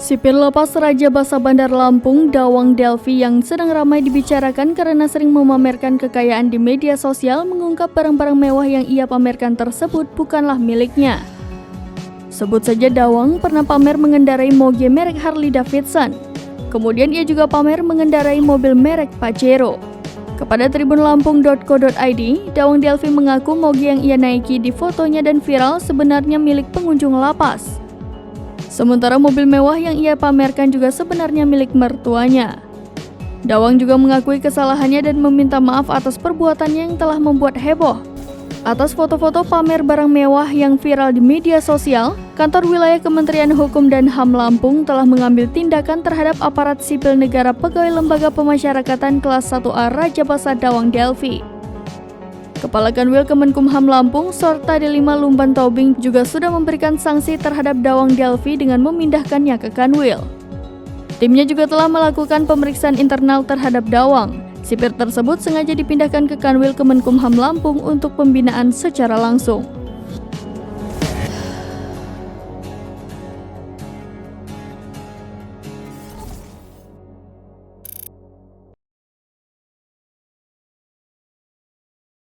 Sipir lepas Raja Basa Bandar Lampung, Dawang Delvi yang sedang ramai dibicarakan karena sering memamerkan kekayaan di media sosial mengungkap barang-barang mewah yang ia pamerkan tersebut bukanlah miliknya. Sebut saja Dawang pernah pamer mengendarai moge merek Harley Davidson. Kemudian ia juga pamer mengendarai mobil merek Pajero. Kepada tribunlampung.co.id, Dawang Delvi mengaku moge yang ia naiki di fotonya dan viral sebenarnya milik pengunjung lapas. Sementara mobil mewah yang ia pamerkan juga sebenarnya milik mertuanya. Dawang juga mengakui kesalahannya dan meminta maaf atas perbuatannya yang telah membuat heboh. Atas foto-foto pamer barang mewah yang viral di media sosial, Kantor Wilayah Kementerian Hukum dan HAM Lampung telah mengambil tindakan terhadap aparat sipil negara pegawai Lembaga Pemasyarakatan kelas 1A Raja Basa Dawang Delvi. Kepala Kanwil Kemenkumham Lampung, Sorta Delima Lumban Tobing juga sudah memberikan sanksi terhadap Dawang Delvi dengan memindahkannya ke Kanwil. Timnya juga telah melakukan pemeriksaan internal terhadap Dawang. Sipir tersebut sengaja dipindahkan ke Kanwil Kemenkumham Lampung untuk pembinaan secara langsung.